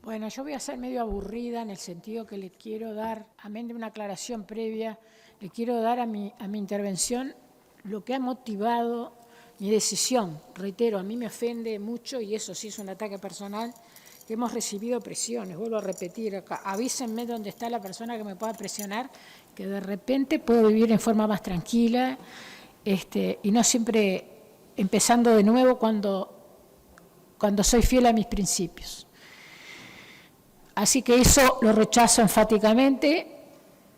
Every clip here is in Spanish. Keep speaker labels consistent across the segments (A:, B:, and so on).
A: Bueno, yo voy a ser medio aburrida en el sentido que le quiero dar, amén de una aclaración previa, le quiero dar a mi intervención lo que ha motivado mi decisión. Reitero, a mí me ofende mucho, y eso sí es un ataque personal, que hemos recibido presiones. Vuelvo a repetir acá, avísenme dónde está la persona que me pueda presionar, que de repente puedo vivir en forma más tranquila, y no siempre empezando de nuevo cuando soy fiel a mis principios. Así que eso lo rechazo enfáticamente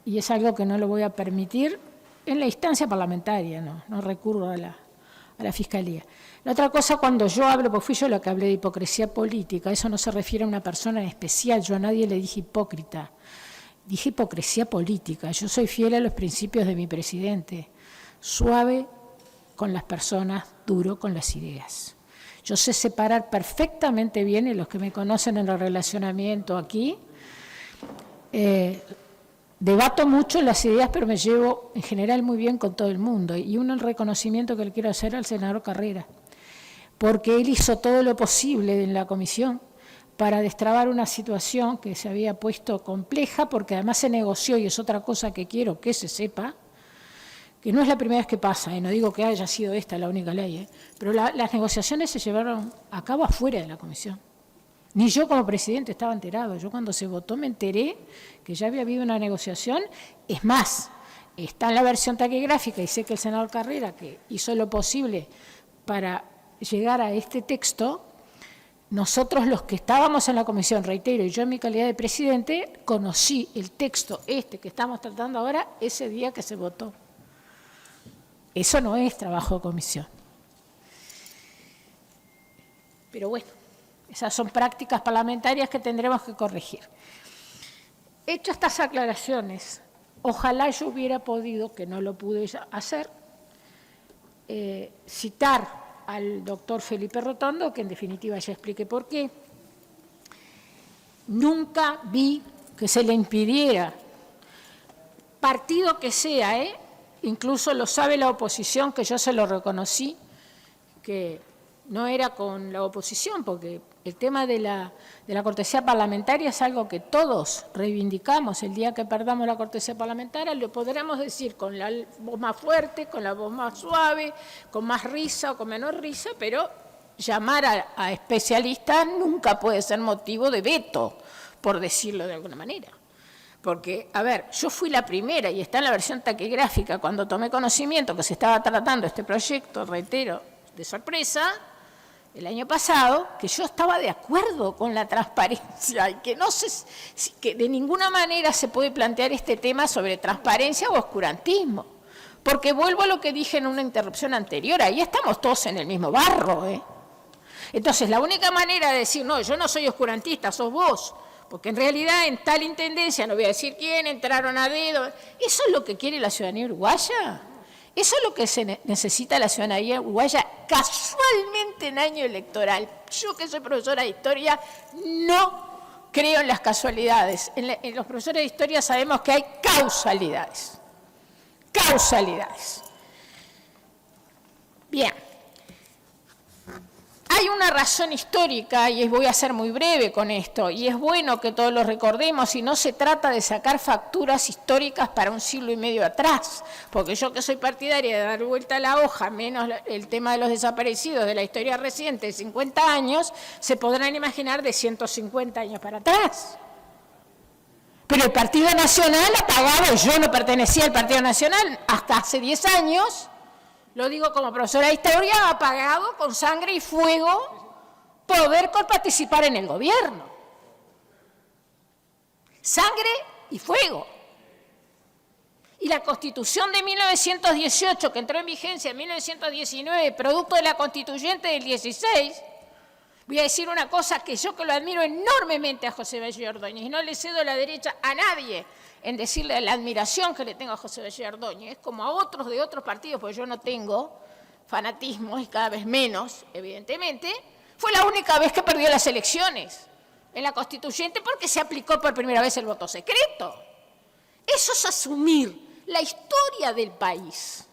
A: y es algo que no lo voy a permitir en la instancia parlamentaria, no recurro a la Fiscalía. La otra cosa, cuando yo hablo, porque fui yo la que hablé de hipocresía política, eso no se refiere a una persona en especial, yo a nadie le dije hipócrita, dije hipocresía política. Yo soy fiel a los principios de mi presidente, suave con las personas, duro con las ideas. Yo sé separar perfectamente bien, y los que me conocen en el relacionamiento aquí, debato mucho las ideas, pero me llevo en general muy bien con todo el mundo. Y el reconocimiento que le quiero hacer al senador Carrera, porque él hizo todo lo posible en la comisión para destrabar una situación que se había puesto compleja, porque además se negoció, y es otra cosa que quiero que se sepa, que no es la primera vez que pasa, no digo que haya sido esta la única ley, pero las negociaciones se llevaron a cabo afuera de la comisión. Ni yo como presidente estaba enterado. Yo cuando se votó me enteré que ya había habido una negociación. Es más, está en la versión taquigráfica, y sé que el senador Carrera, que hizo lo posible para llegar a este texto, nosotros los que estábamos en la comisión, reitero, y yo en mi calidad de presidente, conocí el texto que estamos tratando ahora ese día que se votó. Eso no es trabajo de comisión. Pero bueno, esas son prácticas parlamentarias que tendremos que corregir. Hecho estas aclaraciones, ojalá yo hubiera podido, que no lo pude hacer, citar al doctor Felipe Rotondo, que en definitiva ya expliqué por qué. Nunca vi que se le impidiera, partido que sea, incluso lo sabe la oposición, que yo se lo reconocí, que no era con la oposición, porque el tema de la cortesía parlamentaria es algo que todos reivindicamos. El día que perdamos la cortesía parlamentaria lo podremos decir con la voz más fuerte, con la voz más suave, con más risa o con menor risa, pero llamar a especialistas nunca puede ser motivo de veto, por decirlo de alguna manera. Porque, a ver, yo fui la primera, y está en la versión taquigráfica, cuando tomé conocimiento que se estaba tratando este proyecto, reitero, de sorpresa, el año pasado, que yo estaba de acuerdo con la transparencia, y que no sé que de ninguna manera se puede plantear este tema sobre transparencia o oscurantismo. Porque vuelvo a lo que dije en una interrupción anterior, ahí estamos todos en el mismo barro, Entonces, la única manera de decir, no, yo no soy oscurantista, sos vos, porque en realidad en tal intendencia, no voy a decir quién, entraron a dedo. ¿Eso es lo que quiere la ciudadanía uruguaya? ¿Eso es lo que se necesita la ciudadanía uruguaya casualmente en año electoral? Yo, que soy profesora de historia, no creo en las casualidades. En los profesores de historia sabemos que hay causalidades. Causalidades. Bien. Hay una razón histórica, y voy a ser muy breve con esto, y es bueno que todos lo recordemos, y no se trata de sacar facturas históricas para un siglo y medio atrás, porque yo, que soy partidaria de dar vuelta a la hoja, menos el tema de los desaparecidos de la historia reciente de 50 años, se podrán imaginar de 150 años para atrás. Pero el Partido Nacional ha pagado, yo no pertenecía al Partido Nacional hasta hace 10 años, lo digo como profesora de historia, ha pagado con sangre y fuego poder participar en el gobierno. Sangre y fuego. Y la Constitución de 1918, que entró en vigencia en 1919, producto de la Constituyente del 16, voy a decir una cosa, que yo, que lo admiro enormemente a José Belley Ordóñez, y no le cedo la derecha a nadie en decirle la admiración que le tengo a José Belley Ordóñez, como a otros de otros partidos, porque yo no tengo fanatismo, y cada vez menos, evidentemente, fue la única vez que perdió las elecciones en la Constituyente, porque se aplicó por primera vez el voto secreto. Eso es asumir la historia del país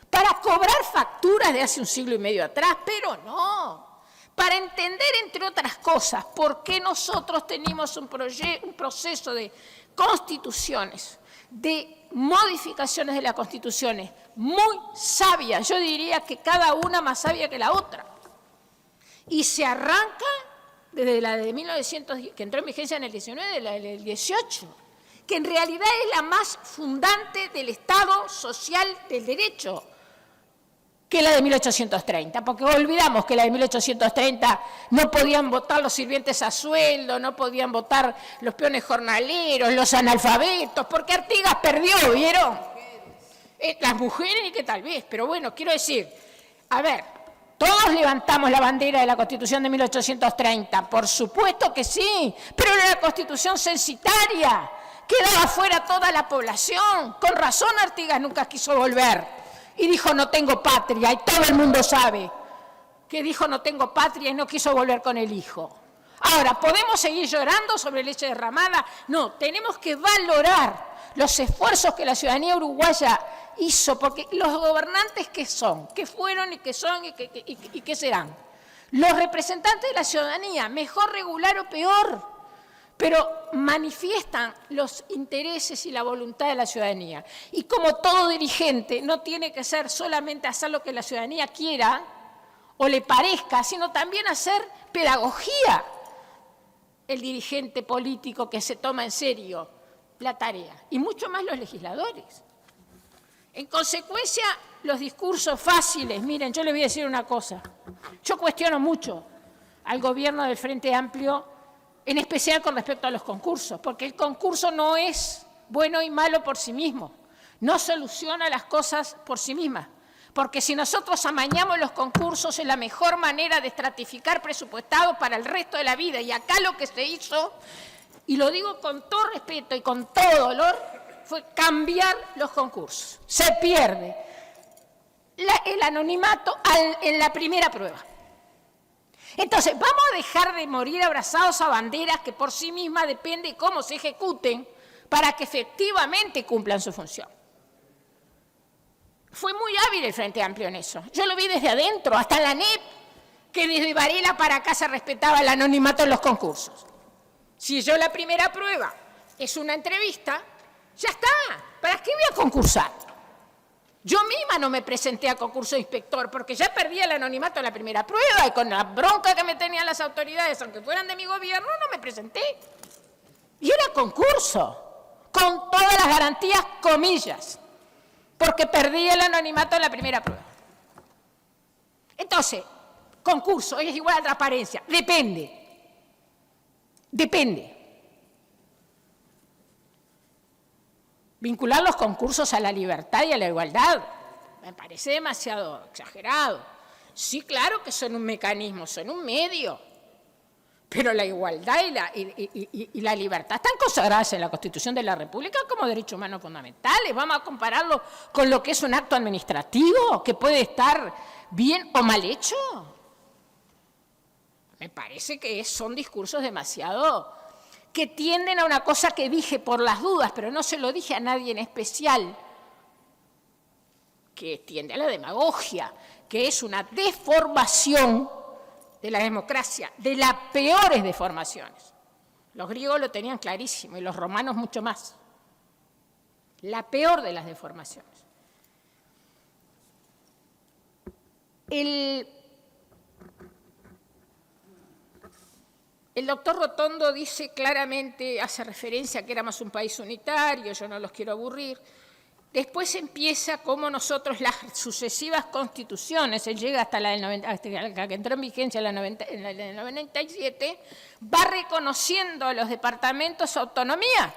A: para cobrar facturas de hace un siglo y medio atrás, pero no. para entender, entre otras cosas, por qué nosotros tenemos un proceso de constituciones, de modificaciones de las constituciones muy sabias, yo diría que cada una más sabia que la otra. Y se arranca desde la de 1900, que entró en vigencia en el 19, de la del 18, que en realidad es la más fundante del Estado social del derecho, que la de 1830, porque olvidamos que la de 1830 no podían votar los sirvientes a sueldo, no podían votar los peones jornaleros, los analfabetos, porque Artigas perdió, ¿vieron? Las mujeres, que tal vez, pero bueno, quiero decir, a ver, todos levantamos la bandera de la Constitución de 1830, por supuesto que sí, pero era una Constitución censitaria, quedaba fuera toda la población, con razón Artigas nunca quiso volver. Y dijo, no tengo patria, y todo el mundo sabe que dijo, no tengo patria, y no quiso volver con el hijo. Ahora, ¿podemos seguir llorando sobre leche derramada? No, tenemos que valorar los esfuerzos que la ciudadanía uruguaya hizo, porque los gobernantes que son, que fueron y que son y que serán, los representantes de la ciudadanía, mejor, regular o peor, pero manifiestan los intereses y la voluntad de la ciudadanía. Y como todo dirigente no tiene que ser solamente hacer lo que la ciudadanía quiera o le parezca, sino también hacer pedagogía, el dirigente político que se toma en serio la tarea, y mucho más los legisladores. En consecuencia, los discursos fáciles, miren, yo les voy a decir una cosa, yo cuestiono mucho al gobierno del Frente Amplio, en especial con respecto a los concursos, porque el concurso no es bueno y malo por sí mismo, no soluciona las cosas por sí mismas, porque si nosotros amañamos los concursos es la mejor manera de estratificar presupuestados para el resto de la vida, y acá lo que se hizo, y lo digo con todo respeto y con todo dolor, fue cambiar los concursos. Se pierde el anonimato en la primera prueba. Entonces, ¿vamos a dejar de morir abrazados a banderas que por sí mismas depende de cómo se ejecuten para que efectivamente cumplan su función? Fue muy hábil el Frente Amplio en eso. Yo lo vi desde adentro, hasta la NEP, que desde Varela para acá se respetaba el anonimato en los concursos. Si yo la primera prueba es una entrevista, ya está. ¿Para qué voy a concursar? Yo misma no me presenté a concurso de inspector porque ya perdí el anonimato en la primera prueba y con la bronca que me tenían las autoridades, aunque fueran de mi gobierno, no me presenté. Y era concurso, con todas las garantías, comillas, porque perdí el anonimato en la primera prueba. Entonces, concurso es igual a transparencia. Depende. Vincular los concursos a la libertad y a la igualdad me parece demasiado exagerado. Sí, claro que son un mecanismo, son un medio, pero la igualdad y la libertad están consagradas en la Constitución de la República como derechos humanos fundamentales. ¿Vamos a compararlo con lo que es un acto administrativo que puede estar bien o mal hecho? Me parece que son discursos demasiado que tienden a una cosa que dije por las dudas, pero no se lo dije a nadie en especial, que tiende a la demagogia, que es una deformación de la democracia, de las peores deformaciones. Los griegos lo tenían clarísimo y los romanos mucho más. La peor de las deformaciones. El doctor Rotondo dice claramente, hace referencia a que éramos un país unitario, yo no los quiero aburrir. Después empieza como nosotros las sucesivas constituciones, él llega hasta la del 90, hasta la que entró en vigencia en la del 97, va reconociendo a los departamentos su autonomía.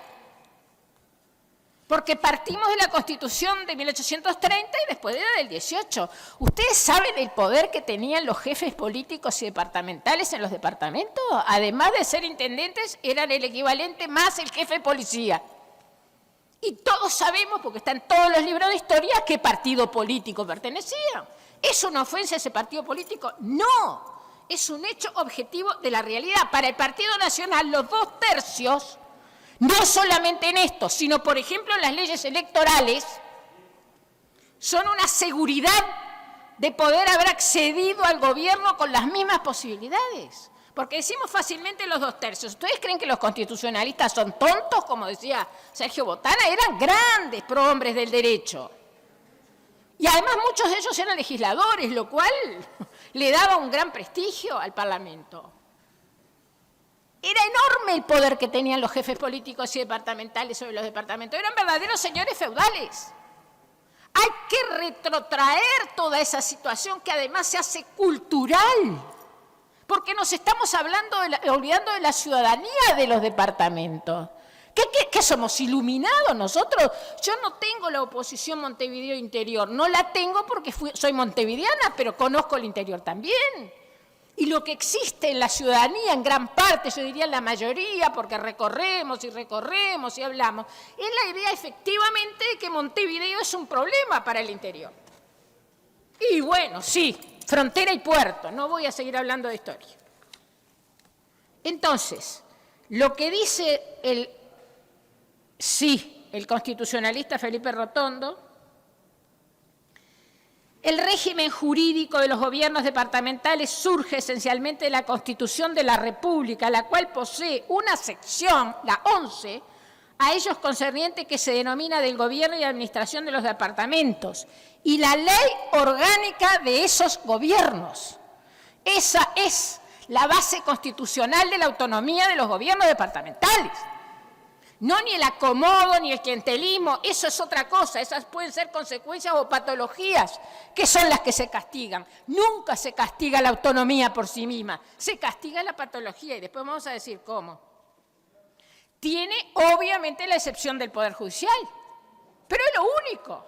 A: Porque partimos de la Constitución de 1830 y después de la del 18. ¿Ustedes saben el poder que tenían los jefes políticos y departamentales en los departamentos? Además de ser intendentes, eran el equivalente más el jefe de policía. Y todos sabemos, porque está en todos los libros de historia, qué partido político pertenecían. ¿Es una ofensa ese partido político? No, es un hecho objetivo de la realidad. Para el Partido Nacional, los 2/3, no solamente en esto, sino, por ejemplo, en las leyes electorales, son una seguridad de poder haber accedido al gobierno con las mismas posibilidades. Porque decimos fácilmente los 2/3. ¿Ustedes creen que los constitucionalistas son tontos? Como decía Sergio Botana, eran grandes prohombres del derecho. Y además muchos de ellos eran legisladores, lo cual le daba un gran prestigio al Parlamento. Era enorme el poder que tenían los jefes políticos y departamentales sobre los departamentos. Eran verdaderos señores feudales. Hay que retrotraer toda esa situación que además se hace cultural, porque nos estamos olvidando de la ciudadanía de los departamentos. ¿Qué somos, iluminados nosotros? Yo no tengo la oposición Montevideo Interior, no la tengo porque soy montevideana, pero conozco el interior también. Y lo que existe en la ciudadanía, en gran parte, yo diría en la mayoría, porque recorremos y hablamos, es la idea efectivamente de que Montevideo es un problema para el interior. Y bueno, sí, frontera y puerto, no voy a seguir hablando de historia. Entonces, lo que dice el constitucionalista Felipe Rotondo, el régimen jurídico de los gobiernos departamentales surge esencialmente de la Constitución de la República, la cual posee una sección, la 11, a ellos concerniente que se denomina del gobierno y administración de los departamentos, y la ley orgánica de esos gobiernos. Esa es la base constitucional de la autonomía de los gobiernos departamentales. No ni el acomodo, ni el clientelismo, eso es otra cosa, esas pueden ser consecuencias o patologías que son las que se castigan. Nunca se castiga la autonomía por sí misma, se castiga la patología y después vamos a decir cómo. Tiene obviamente la excepción del Poder Judicial, pero es lo único.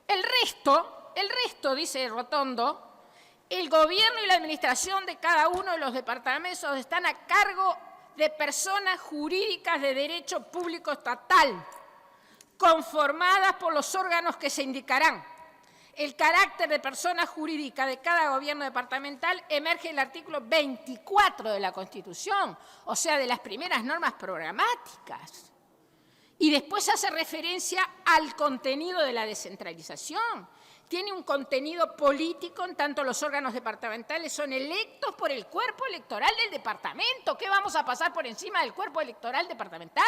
A: El resto, dice Rotondo, el gobierno y la administración de cada uno de los departamentos están a cargo de personas jurídicas de derecho público estatal, conformadas por los órganos que se indicarán. El carácter de persona jurídica de cada gobierno departamental emerge en el artículo 24 de la Constitución, o sea, de las primeras normas programáticas. Y después hace referencia al contenido de la descentralización. Tiene un contenido político en tanto los órganos departamentales son electos por el cuerpo electoral del departamento. ¿Qué vamos a pasar por encima del cuerpo electoral departamental?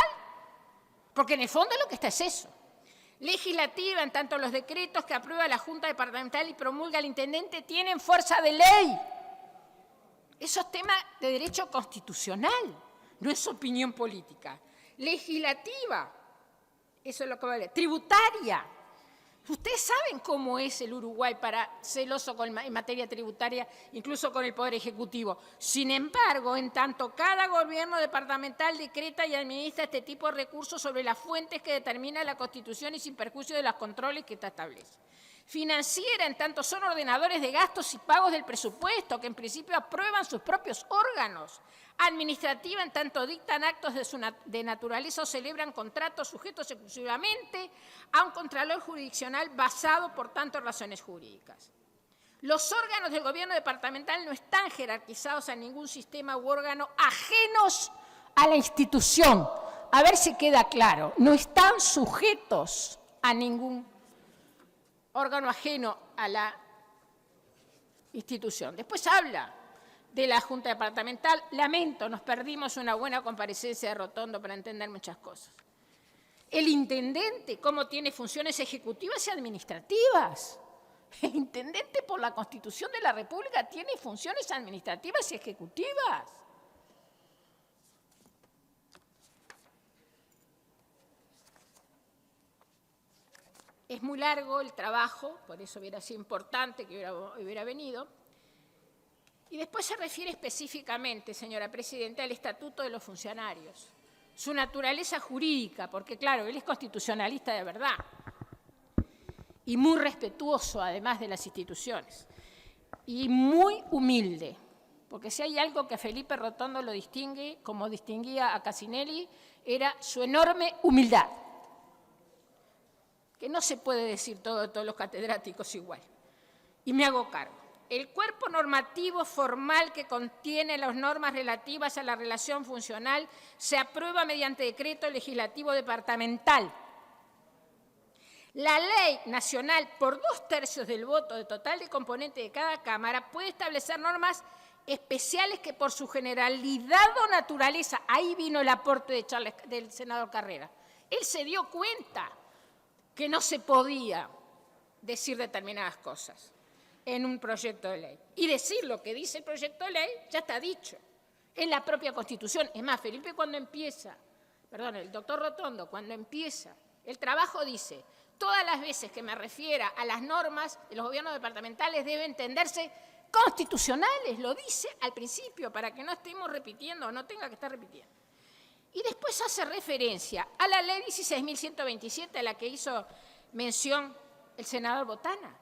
A: Porque en el fondo lo que está es eso. Legislativa, en tanto los decretos que aprueba la Junta Departamental y promulga el intendente tienen fuerza de ley. Eso es tema de derecho constitucional, no es opinión política. Legislativa, eso es lo que vale. Tributaria. Ustedes saben cómo es el Uruguay celoso en materia tributaria, incluso con el Poder Ejecutivo. Sin embargo, en tanto cada gobierno departamental decreta y administra este tipo de recursos sobre las fuentes que determina la Constitución y sin perjuicio de los controles que ésta establece. Financiera, en tanto son ordenadores de gastos y pagos del presupuesto, que en principio aprueban sus propios órganos. Administrativa, en tanto dictan actos de naturaleza o celebran contratos sujetos exclusivamente a un contralor jurisdiccional basado, por tanto, en razones jurídicas. Los órganos del gobierno departamental no están jerarquizados a ningún sistema u órgano ajenos a la institución. A ver si queda claro, no están sujetos a ningún órgano ajeno a la institución. Después habla de la Junta Departamental. Lamento, nos perdimos una buena comparecencia de Rotondo para entender muchas cosas. El intendente, ¿cómo tiene funciones ejecutivas y administrativas? El intendente, por la Constitución de la República, tiene funciones administrativas y ejecutivas. Es muy largo el trabajo, por eso hubiera sido importante que hubiera venido. Y después se refiere específicamente, señora Presidenta, al Estatuto de los Funcionarios. Su naturaleza jurídica, porque claro, él es constitucionalista de verdad y muy respetuoso además de las instituciones y muy humilde, porque si hay algo que a Felipe Rotondo lo distingue, como distinguía a Casinelli, era su enorme humildad, que no se puede decir todo de todos los catedráticos igual. Y me hago cargo. El cuerpo normativo formal que contiene las normas relativas a la relación funcional se aprueba mediante decreto legislativo departamental. La ley nacional, por 2/3 del voto de total de componentes de cada Cámara, puede establecer normas especiales que por su generalidad o naturaleza, ahí vino el aporte del senador Carrera, él se dio cuenta que no se podía decir determinadas cosas en un proyecto de ley. Y decir lo que dice el proyecto de ley ya está dicho en la propia Constitución. Es más, el doctor Rotondo, cuando empieza el trabajo dice, todas las veces que me refiera a las normas de los gobiernos departamentales deben entenderse constitucionales, lo dice al principio, para que no estemos repitiendo o no tenga que estar repitiendo. Y después hace referencia a la ley 16.127, a la que hizo mención el senador Botana,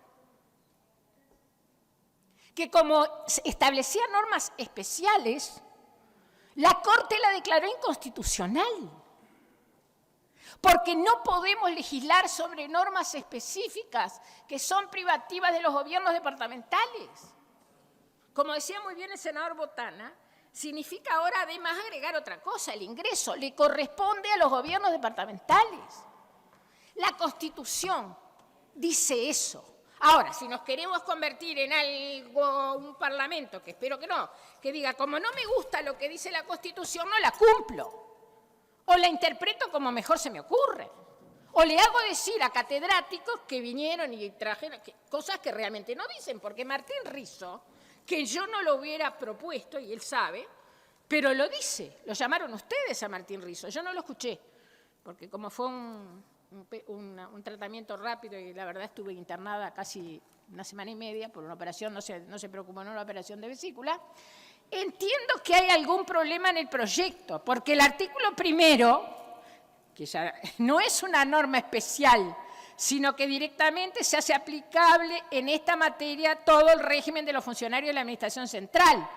A: que como establecía normas especiales, la Corte la declaró inconstitucional, porque no podemos legislar sobre normas específicas que son privativas de los gobiernos departamentales. Como decía muy bien el senador Botana, significa ahora además agregar otra cosa, el ingreso le corresponde a los gobiernos departamentales. La Constitución dice eso. Ahora, si nos queremos convertir en algo, un parlamento, que espero que no, que diga, como no me gusta lo que dice la Constitución, no la cumplo. O la interpreto como mejor se me ocurre. O le hago decir a catedráticos que vinieron y trajeron cosas que realmente no dicen, porque Martín Rizo, que yo no lo hubiera propuesto, y él sabe, pero lo dice. Lo llamaron ustedes a Martín Rizo, yo no lo escuché, porque como fue un tratamiento rápido y la verdad estuve internada casi una semana y media por una operación, no se preocupó, no una operación de vesícula, entiendo que hay algún problema en el proyecto, porque el artículo primero, que ya no es una norma especial, sino que directamente se hace aplicable en esta materia todo el régimen de los funcionarios de la Administración Central.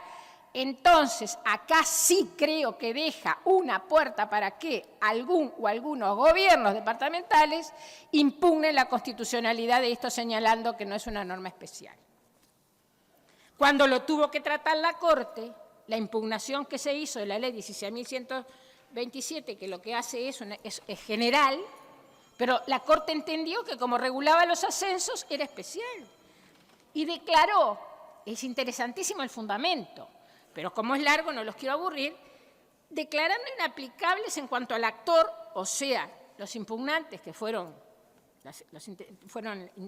A: Entonces, acá sí creo que deja una puerta para que algún o algunos gobiernos departamentales impugnen la constitucionalidad de esto, señalando que no es una norma especial. Cuando lo tuvo que tratar la Corte, la impugnación que se hizo de la ley 16.127, que lo que hace es general, pero la Corte entendió que como regulaba los ascensos era especial. Y declaró, es interesantísimo el fundamento, pero como es largo no los quiero aburrir, declarando inaplicables en cuanto al actor, o sea, los impugnantes que fueron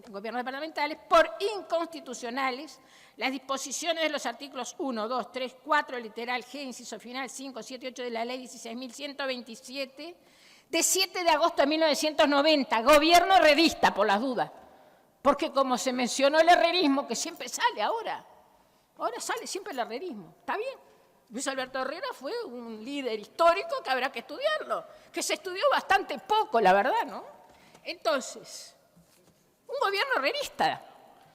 A: gobiernos departamentales, por inconstitucionales las disposiciones de los artículos 1, 2, 3, 4, literal G, inciso final, 5, 7 y 8 de la ley 16.127, de 7 de agosto de 1990, gobierno herrerista, por las dudas, porque como se mencionó el herrerismo, que siempre sale ahora sale siempre el herrerismo, está bien. Luis Alberto Herrera fue un líder histórico que habrá que estudiarlo, que se estudió bastante poco, la verdad, ¿no? Entonces, un gobierno herrerista.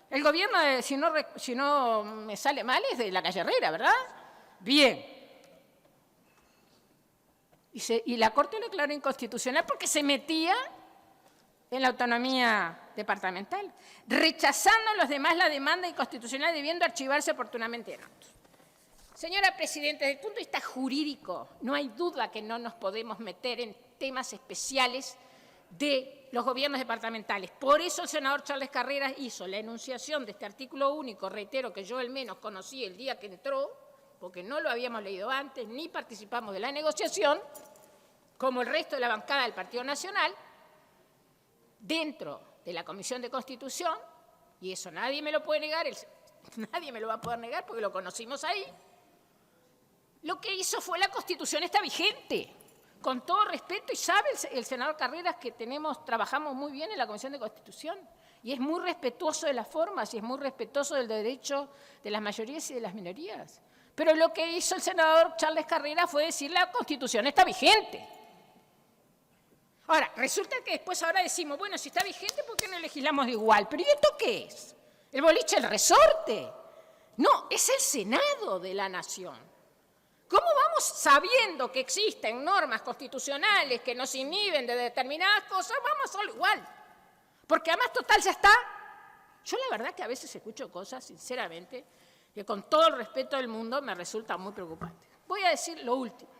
A: El gobierno, si no me sale mal, es de la calle Herrera, ¿verdad? Bien. Y la Corte lo declaró inconstitucional porque se metía en la autonomía departamental, rechazando los demás la demanda inconstitucional, debiendo archivarse oportunamente en otros. Señora Presidenta, desde el punto de vista jurídico, no hay duda que no nos podemos meter en temas especiales de los gobiernos departamentales. Por eso el senador Charles Carreras hizo la enunciación de este artículo único, reitero que yo al menos conocí el día que entró, porque no lo habíamos leído antes, ni participamos de la negociación, como el resto de la bancada del Partido Nacional, dentro de la Comisión de Constitución, y eso nadie me lo puede negar, nadie me lo va a poder negar porque lo conocimos ahí, lo que hizo fue la Constitución está vigente. Con todo respeto, y sabe el senador Carreras que trabajamos muy bien en la Comisión de Constitución, y es muy respetuoso de las formas, y es muy respetuoso del derecho de las mayorías y de las minorías. Pero lo que hizo el senador Charles Carreras fue decir la Constitución está vigente. Ahora, resulta que después ahora decimos, bueno, si está vigente, ¿por qué no legislamos de igual? ¿Pero y esto qué es? ¿El boliche, el resorte? No, es el Senado de la Nación. ¿Cómo vamos, sabiendo que existen normas constitucionales que nos inhiben de determinadas cosas, vamos a hacerlo igual? Porque además, total, ya está. Yo la verdad que a veces escucho cosas, sinceramente, que con todo el respeto del mundo me resultan muy preocupantes. Voy a decir lo último.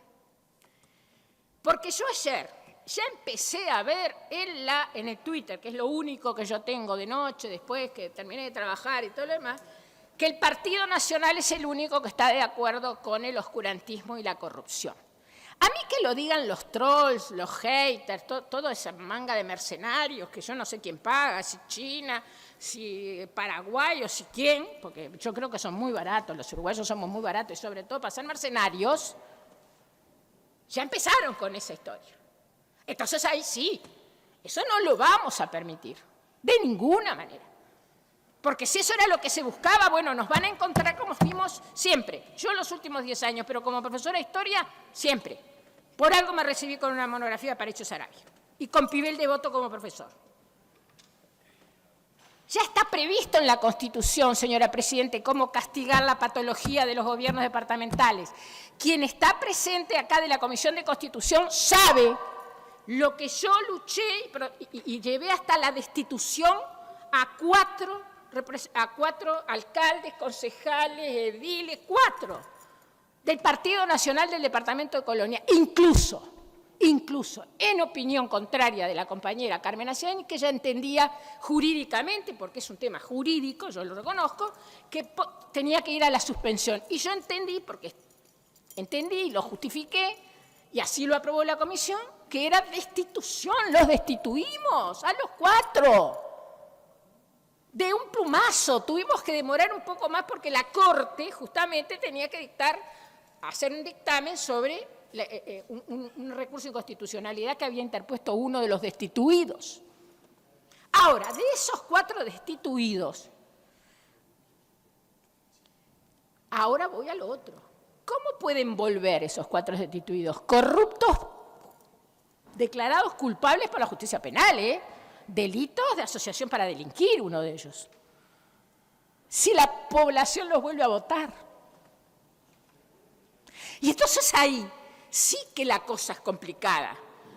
A: Porque yo ayer ya empecé a ver en el Twitter, que es lo único que yo tengo de noche, después que terminé de trabajar y todo lo demás, que el Partido Nacional es el único que está de acuerdo con el oscurantismo y la corrupción. A mí que lo digan los trolls, los haters, toda esa manga de mercenarios que yo no sé quién paga, si China, si Paraguay o si quién, porque yo creo que son muy baratos, los uruguayos somos muy baratos y sobre todo para ser mercenarios, ya empezaron con esa historia. Entonces ahí sí, eso no lo vamos a permitir, de ninguna manera. Porque si eso era lo que se buscaba, bueno, nos van a encontrar como fuimos siempre. Yo los últimos 10 años, pero como profesora de historia, siempre. Por algo me recibí con una monografía de Parecho Sarabia y con Pibel Devoto como profesor. Ya está previsto en la Constitución, señora Presidente, cómo castigar la patología de los gobiernos departamentales. Quien está presente acá de la Comisión de Constitución sabe lo que yo luché y llevé hasta la destitución a cuatro alcaldes, concejales, ediles, 4, del Partido Nacional del Departamento de Colonia, incluso en opinión contraria de la compañera Carmen Aciani, que ya entendía jurídicamente, porque es un tema jurídico, yo lo reconozco, que tenía que ir a la suspensión. Y yo entendí, porque entendí y lo justifiqué, y así lo aprobó la comisión, que era destitución, los destituimos a los 4. De un plumazo, tuvimos que demorar un poco más porque la Corte justamente tenía que hacer un dictamen sobre un recurso de inconstitucionalidad que había interpuesto uno de los destituidos. Ahora, de esos 4 destituidos, ahora voy a lo otro. ¿Cómo pueden volver esos 4 destituidos? Corruptos, declarados culpables por la justicia penal, delitos de asociación para delinquir, uno de ellos. Si la población los vuelve a votar. Y entonces ahí sí que la cosa es complicada,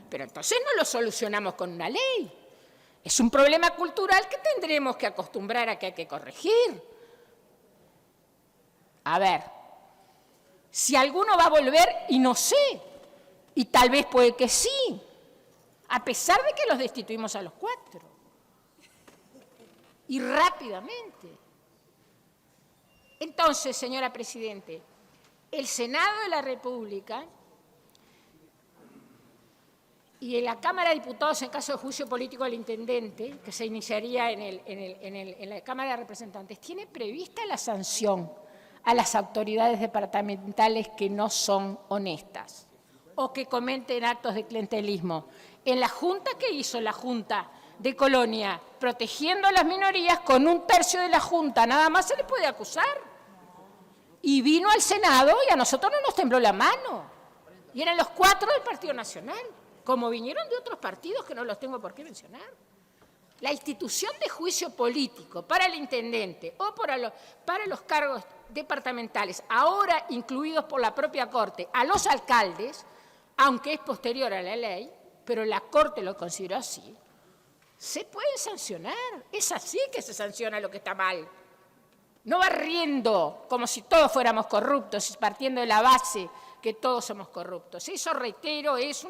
A: pero entonces no lo solucionamos con una ley. Es un problema cultural que tendremos que acostumbrar a que hay que corregir. A ver, si alguno va a volver, y no sé, y tal vez puede que sí, a pesar de que los destituimos a los 4. Y rápidamente. Entonces, señora Presidente, el Senado de la República y en la Cámara de Diputados, en caso de juicio político al intendente, que se iniciaría en la Cámara de Representantes, tiene prevista la sanción a las autoridades departamentales que no son honestas o que cometen actos de clientelismo. En la Junta, ¿qué hizo la Junta de Colonia? Protegiendo a las minorías, con 1/3 de la Junta, nada más se le puede acusar. Y vino al Senado y a nosotros no nos tembló la mano. Y eran los 4 del Partido Nacional, como vinieron de otros partidos que no los tengo por qué mencionar. La institución de juicio político para el intendente o para los cargos departamentales, ahora incluidos por la propia Corte, a los alcaldes, aunque es posterior a la ley, pero la Corte lo consideró así, se puede sancionar. Es así que se sanciona lo que está mal. No barriendo como si todos fuéramos corruptos y partiendo de la base que todos somos corruptos. Eso, reitero, es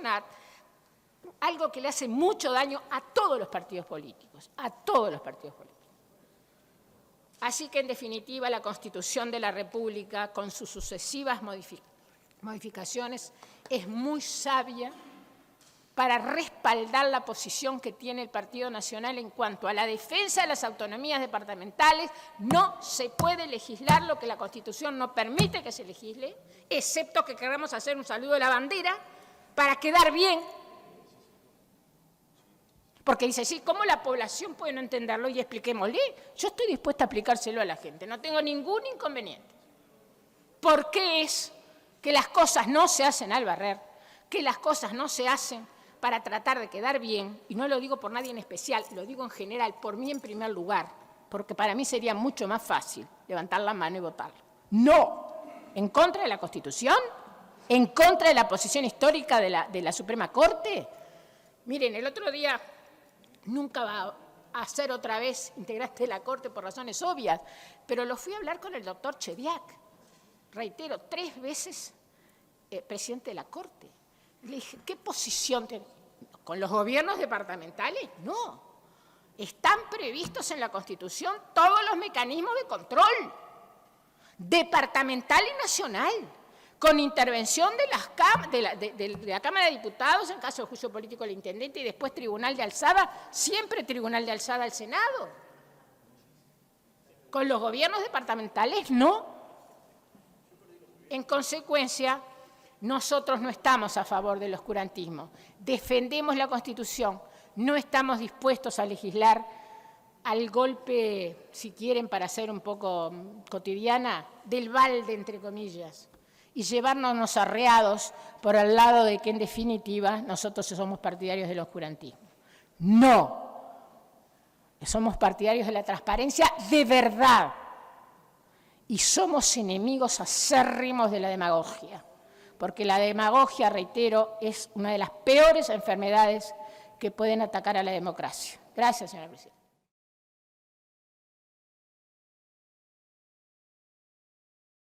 A: algo que le hace mucho daño a todos los partidos políticos, a todos los partidos políticos. Así que, en definitiva, la Constitución de la República, con sus sucesivas modificaciones, es muy sabia para respaldar la posición que tiene el Partido Nacional en cuanto a la defensa de las autonomías departamentales. No se puede legislar lo que la Constitución no permite que se legisle, excepto que queramos hacer un saludo de la bandera para quedar bien. Porque dice, sí, ¿cómo la población puede no entenderlo? Y expliquémosle. Yo estoy dispuesta a aplicárselo a la gente, no tengo ningún inconveniente. ¿Por qué es que las cosas no se hacen al barrer, que las cosas no se hacen para tratar de quedar bien? Y no lo digo por nadie en especial, lo digo en general, por mí en primer lugar, porque para mí sería mucho más fácil levantar la mano y votarlo. No, en contra de la Constitución, en contra de la posición histórica de la Suprema Corte. Miren, el otro día, nunca va a ser otra vez integrante de la Corte por razones obvias, pero lo fui a hablar con el doctor Chediak, reitero, 3 veces presidente de la Corte. Le dije, ¿qué posición tiene? Con los gobiernos departamentales, no. Están previstos en la Constitución todos los mecanismos de control, departamental y nacional, con intervención de la Cámara de Diputados, en caso de juicio político del intendente, y después tribunal de alzada, siempre tribunal de alzada al Senado. Con los gobiernos departamentales, no. En consecuencia, nosotros no estamos a favor del oscurantismo. Defendemos la Constitución. No estamos dispuestos a legislar al golpe, si quieren, para ser un poco cotidiana, del balde, entre comillas, y llevarnos arreados por el lado de que, en definitiva, nosotros somos partidarios del oscurantismo. No. Somos partidarios de la transparencia de verdad. Y somos enemigos acérrimos de la demagogia. Porque la demagogia, reitero, es una de las peores enfermedades que pueden atacar a la democracia. Gracias, señora presidenta.